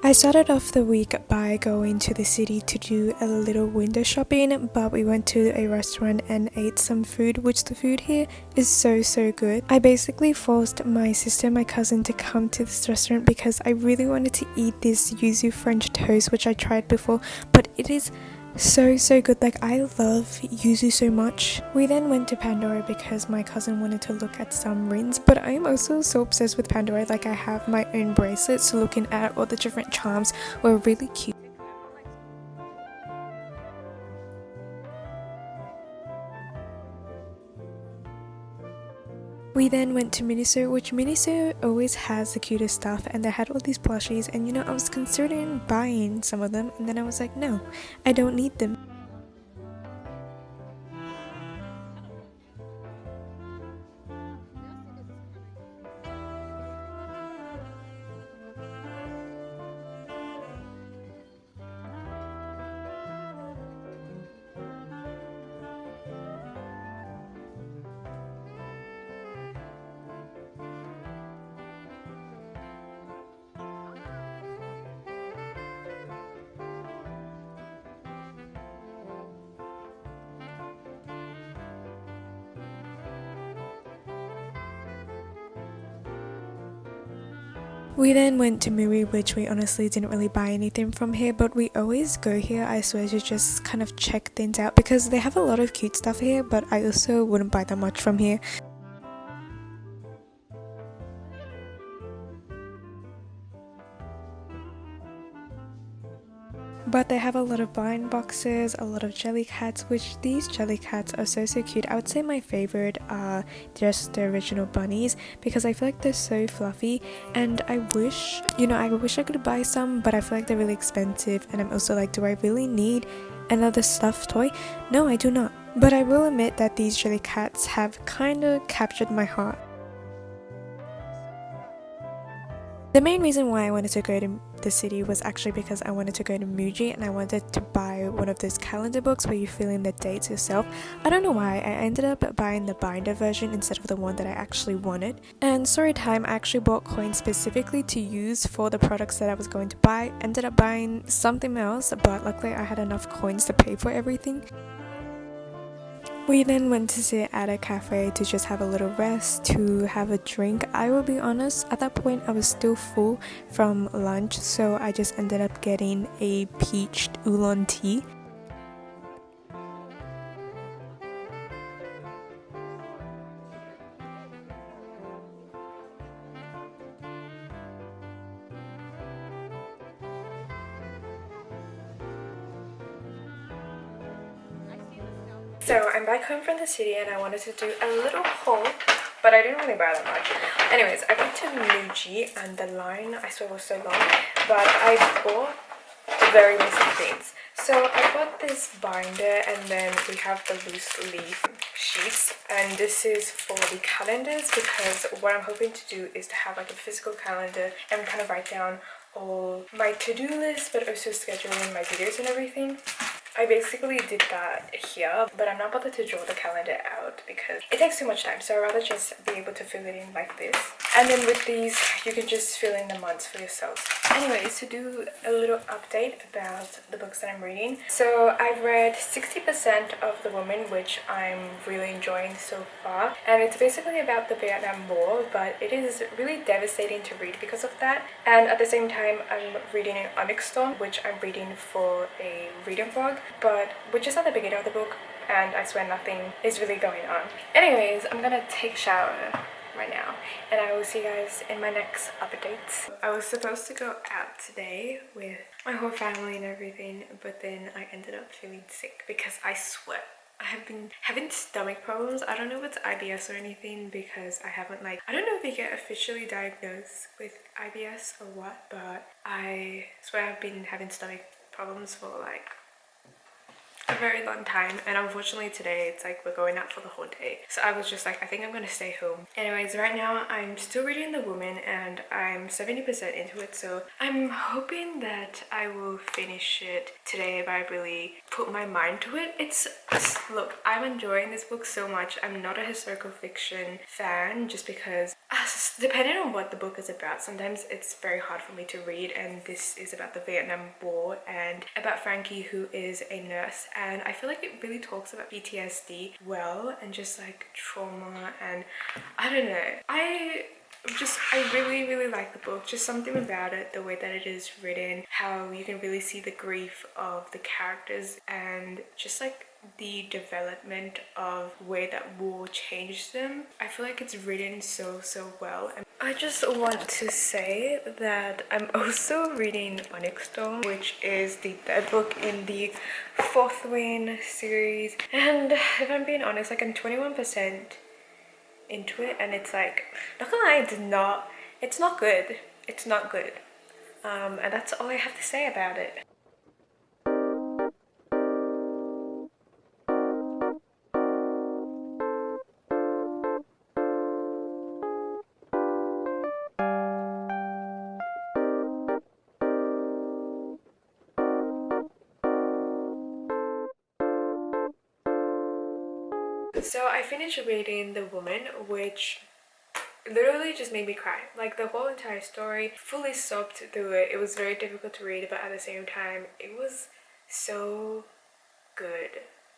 I started off the week by going to the city to do a little window shopping, but we went to a restaurant and ate some food, which the food here is so good. I basically forced my sister and my cousin to come to this restaurant because I really wanted to eat this yuzu French toast, which I tried before, but it is so good. Like, I love yuzu so much. We then went to Pandora because my cousin wanted to look at some rings, but I am also so obsessed with Pandora. Like, I have my own bracelets, so looking at all the different charms were really cute. We then went to Miniso, which Miniso always has the cutest stuff, and they had all these plushies, and I was considering buying some of them, and then I was like, no, I don't need them. We then went to Muri, which we honestly didn't really buy anything from here, but we always go here, I swear, to just kind of check things out because they have a lot of cute stuff here, but I also wouldn't buy that much from here. But they have a lot of blind boxes, a lot of jelly cats, which these jelly cats are so cute. I would say my favorite are just the original bunnies because I feel like they're so fluffy, and I wish I could buy some, but I feel like they're really expensive, and I'm also like, do I really need another stuffed toy? No, I do not. But I will admit that these jelly cats have kind of captured my heart. The main reason why I wanted to go to the city was actually because I wanted to go to Muji and I wanted to buy one of those calendar books where you fill in the dates yourself. I don't know why, I ended up buying the binder version instead of the one that I actually wanted. And story time, I actually bought coins specifically to use for the products that I was going to buy. Ended up buying something else, but luckily I had enough coins to pay for everything. We then went to sit at a cafe to just have a little rest, to have a drink. I will be honest, at that point I was still full from lunch, so I just ended up getting a peach oolong tea. So I'm back home from the city and I wanted to do a little haul, but I didn't really buy that much. Anyways, I went to Muji and the line, I swear, was so long, but I bought very basic things. So I bought this binder, and then we have the loose leaf sheets, and this is for the calendars because what I'm hoping to do is to have like a physical calendar and kind of write down all my to-do lists, but also scheduling my videos and everything. I basically did that here, but I'm not bothered to draw the calendar out because it takes too much time, so I'd rather just be able to fill it in like this. And then with these, you can just fill in the months for yourself. Anyways, to do a little update about the books that I'm reading. So I've read 60% of The Woman, which I'm really enjoying so far. And it's basically about the Vietnam War, but it is really devastating to read because of that. And at the same time, I'm reading an Onyx Storm, which I'm reading for a reading vlog, but we're just at the beginning of the book, and I swear nothing is really going on. Anyways, I'm gonna take a shower right now, and I will see you guys in my next updates. I was supposed to go out today with my whole family and everything, but then I ended up feeling sick because I swear I have been having stomach problems. I don't know if it's IBS or anything because I haven't I don't know if you get officially diagnosed with IBS or what, but I swear I've been having stomach problems for a very long time, and unfortunately today it's like we're going out for the whole day, so I was just like, I think I'm gonna stay home. Anyways, right now I'm still reading The Woman and I'm 70% into it, so I'm hoping that I will finish it today if I really put my mind to it. Look, I'm enjoying this book so much. I'm not a historical fiction fan just because depending on what the book is about, sometimes it's very hard for me to read, and this is about the Vietnam War and about Frankie, who is a nurse, and I feel like it really talks about PTSD well, and just like trauma, and I don't know, I really like the book. Just something about it, the way that it is written, how you can really see the grief of the characters, and just like the development of way that war changed them. I feel like it's written so well. And I just want to say that I'm also reading Onyx Storm, which is the third book in the Fourth Wing series, and if I'm being honest, like I'm 21% into it, and it's like, not gonna lie, it's not good. It's not good. And that's all I have to say about it. So I finished reading The Woman, which literally just made me cry. Like the whole entire story, fully sobbed through it. It was very difficult to read, but at the same time, it was so good.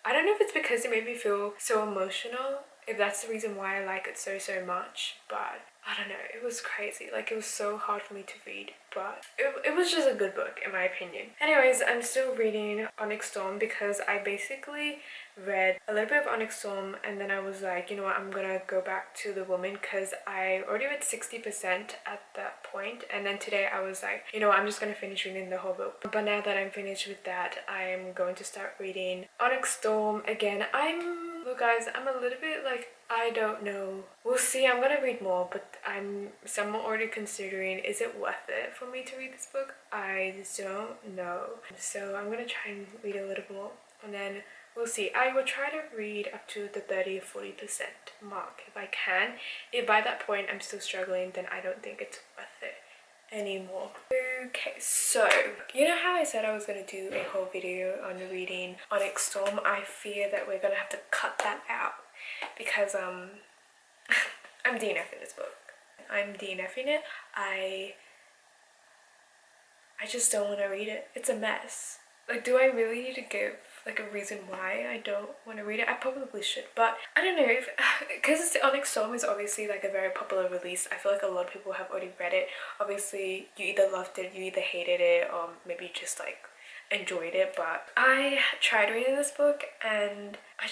I don't know if it's because it made me feel so emotional, if that's the reason why I like it so much, but I don't know, it was crazy. Like it was so hard for me to read, but it was just a good book in my opinion. Anyways, I'm still reading Onyx Storm because I basically read a little bit of Onyx Storm, and then I was like, you know what, I'm gonna go back to The Woman because I already read 60% at that point, and then today I was like, you know what, I'm just gonna finish reading the whole book. But now that I'm finished with that, I'm going to start reading Onyx Storm again. Look guys, I'm a little bit like, I don't know, we'll see. I'm gonna read more, but I'm somewhat already considering, is it worth it for me to read this book? I don't know. So I'm gonna try and read a little more, and then we'll see. I will try to read up to the 30-40% mark if I can. If by that point I'm still struggling, then I don't think it's worth it anymore. Okay, so you know how I said I was going to do a whole video on reading Onyx Storm? I fear that we're going to have to cut that out because I'm DNFing this book. I'm DNFing it. I just don't want to read it. It's a mess. Like, do I really need to give like a reason why I don't want to read it? I probably should, but I don't know if, because Onyx Storm is obviously like a very popular release. I feel like a lot of people have already read it. Obviously, you either loved it, you either hated it, or maybe just like enjoyed it. But I tried reading this book and I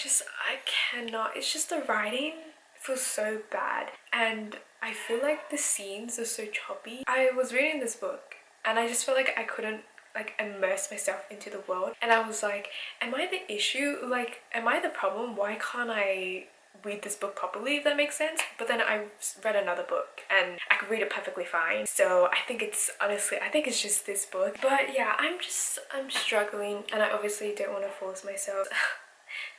cannot. It's just the writing feels so bad, and I feel like the scenes are so choppy. I was reading this book and I just felt like I couldn't like immerse myself into the world, and I was like, am I the issue? Like, am I the problem? Why can't I read this book properly, if that makes sense? But then I read another book and I could read it perfectly fine. So I think it's, honestly, I think it's just this book. But yeah, I'm struggling, and I obviously don't want to force myself.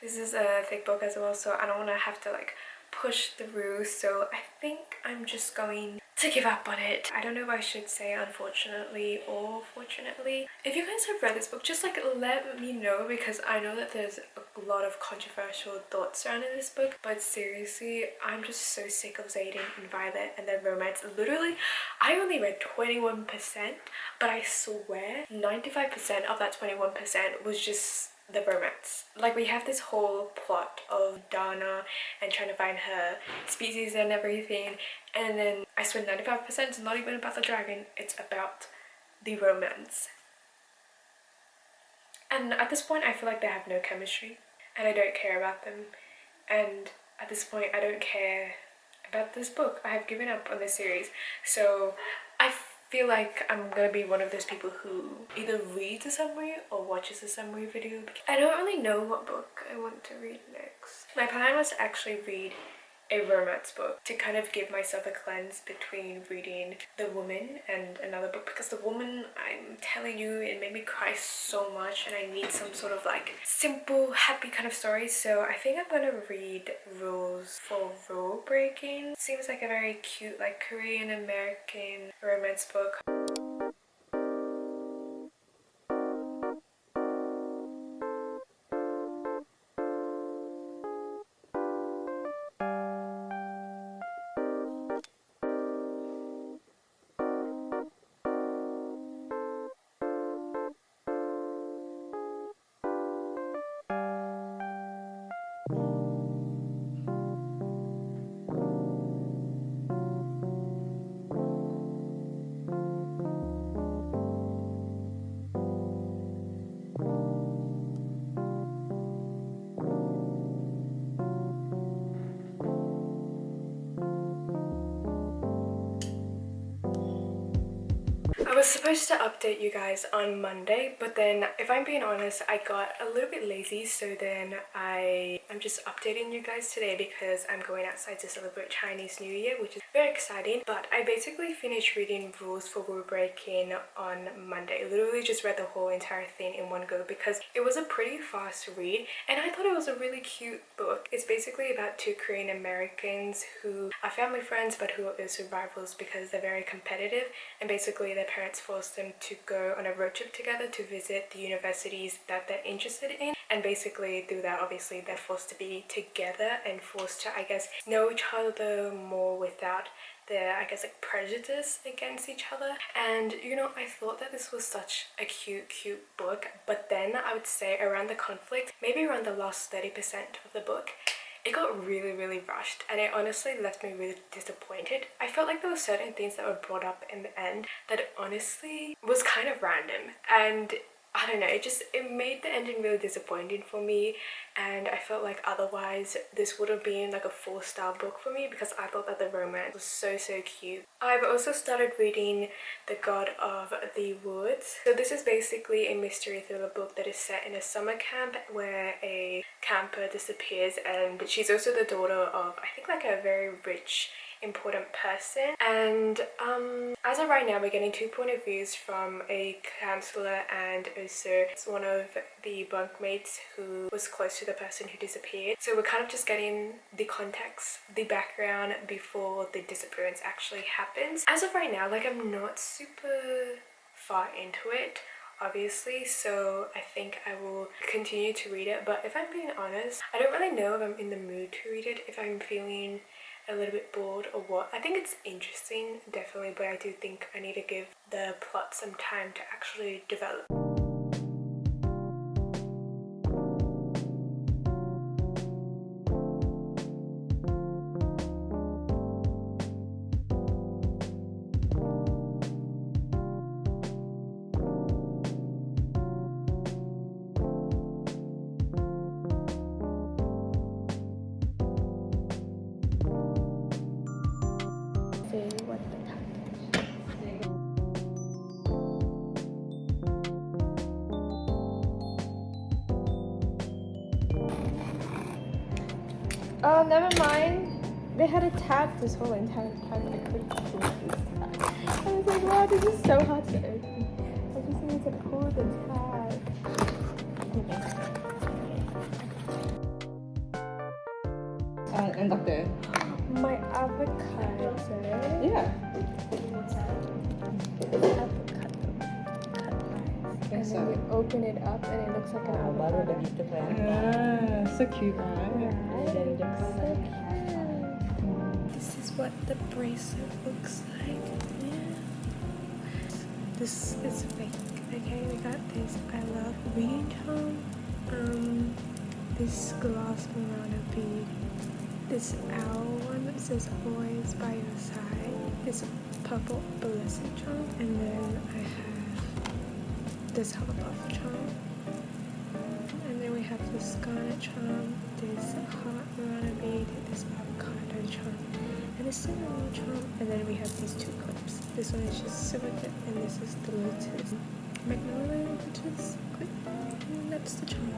This is a thick book as well, so I don't want to have to like push through. So I think I'm just going to give up on it. I don't know if I should say unfortunately or fortunately. If you guys have read this book, just like let me know, because I know that there's a lot of controversial thoughts surrounding this book, but seriously, I'm just so sick of Xaden and Violet and their romance. Literally, I only read 21%, but I swear 95% of that 21% was just the romance. Like, we have this whole plot of Dana and trying to find her species and everything, and then I swear 95% is not even about the dragon, it's about the romance. And at this point I feel like they have no chemistry and I don't care about them, and at this point I don't care about this book. I have given up on this series. So I feel like I'm gonna be one of those people who either reads a summary or watches a summary video. I don't really know what book I want to read next. My plan was to actually read a romance book to kind of give myself a cleanse between reading The Woman and another book, because The Woman, I'm telling you, it made me cry so much and I need some sort of like simple happy kind of story. So I think I'm gonna read Rules for Rule Breaking. Seems like a very cute like Korean American romance book. I was supposed to update you guys on Monday, but then if I'm being honest, I got a little bit lazy, so then I'm just updating you guys today because I'm going outside to celebrate Chinese New Year, which is very exciting. But I basically finished reading Rules for Rule Breaking on Monday. I literally just read the whole entire thing in one go because it was a pretty fast read and I thought it was a really cute book. It's basically about two Korean Americans who are family friends but who are also rivals because they're very competitive, and basically their parents forced them to go on a road trip together to visit the universities that they're interested in, and basically through that obviously they're forced to be together and forced to, I guess, know each other more without their, I guess, like prejudice against each other. And you know, I thought that this was such a cute book, but then I would say around the conflict, maybe around the last 30% of the book, it got really rushed and it honestly left me really disappointed. I felt like there were certain things that were brought up in the end that honestly was kind of random, and I don't know, it made the ending really disappointing for me, and I felt like otherwise this would have been like a 4-star book for me because I thought that the romance was so cute. I've also started reading The God of the Woods. So this is basically a mystery thriller book that is set in a summer camp where a camper disappears, and she's also the daughter of, I think, like a very rich important person. And as of right now we're getting 2 point of views from a counselor and also one of the bunkmates who was close to the person who disappeared. So we're kind of just getting the context, the background before the disappearance actually happens. As of right now, like, I'm not super far into it obviously, so I think I will continue to read it. But if I'm being honest, I don't really know if I'm in the mood to read it, if I'm feeling a little bit bored or what. I think it's interesting, definitely, but I do think I need to give the plot some time to actually develop. Oh, never mind. They had a tab this whole entire time. I couldn't pull this tab. I was like, wow, this is so hard to open. I just need to pull the tab. And doctor? My avocado. Yeah. Avocado. And then you open it up and it looks like an avocado. Yeah, so cute, right? This is what the bracelet looks like. Yeah. This is fake. Okay, we got this I love reading tone. This glass Murano bead. This owl one that says always by your side. This purple opalescent charm. And then I have this Hufflepuff charm. And then we have this garnet charm, this heart Murano bead, this avocado charm, and this cinnamon charm. And then we have these 2 clips. This one is just super good, and this is the lotus magnolia, which is good. And that's the charm.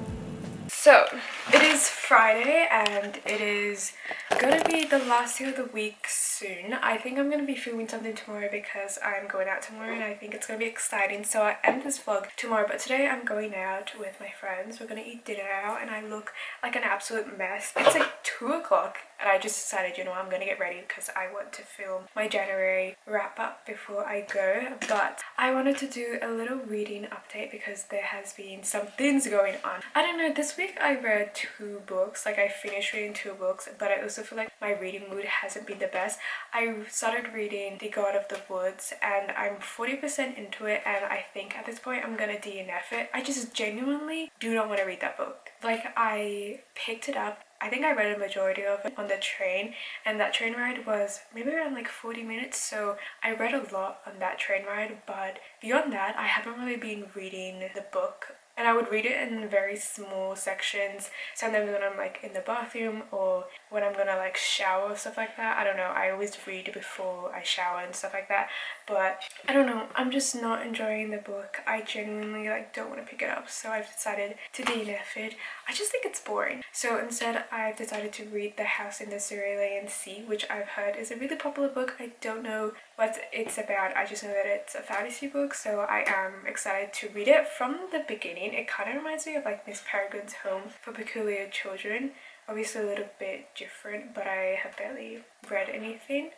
So it is Friday and it is gonna be the last day of the week soon. I think I'm gonna be filming something tomorrow because I'm going out tomorrow and I think it's gonna be exciting. So I end this vlog tomorrow, but today I'm going out with my friends. We're gonna eat dinner out and I look like an absolute mess. It's like 2 o'clock and I just decided, you know, I'm gonna get ready because I want to film my January wrap up before I go. But I wanted to do a little reading update because there has been some things going on. I don't know, this week I read 2 books. Like, I finished reading 2 books, but I also feel like my reading mood hasn't been the best. I started reading The God of the Woods and I'm 40% into it, and I think at this point I'm gonna DNF it. I just genuinely do not want to read that book. Like, I picked it up, I think I read a majority of it on the train, and that train ride was maybe around like 40 minutes, so I read a lot on that train ride. But beyond that, I haven't really been reading the book, and I would read it in very small sections, sometimes when I'm like in the bathroom or when I'm gonna like shower or stuff like that. I don't know, I always read before I shower and stuff like that, but I don't know, I'm just not enjoying the book. I genuinely like don't want to pick it up, so I've decided to DNF it. I just think it's boring. So instead I've decided to read The House in the Cerulean Sea, which I've heard is a really popular book. I don't know what it's about, I just know that it's a fantasy book, so I am excited to read it from the beginning. It kind of reminds me of like Miss Peregrine's Home for Peculiar Children. Obviously a little bit different, but I have barely read anything.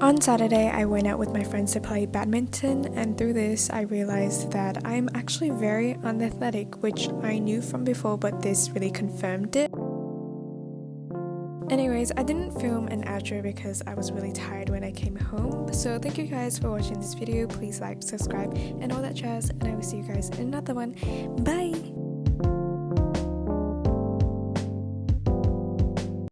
On Saturday, I went out with my friends to play badminton, and through this, I realized that I'm actually very unathletic, which I knew from before, but this really confirmed it. Anyways, I didn't film an outro because I was really tired when I came home, so thank you guys for watching this video. Please like, subscribe, and all that jazz, and I will see you guys in another one. Bye!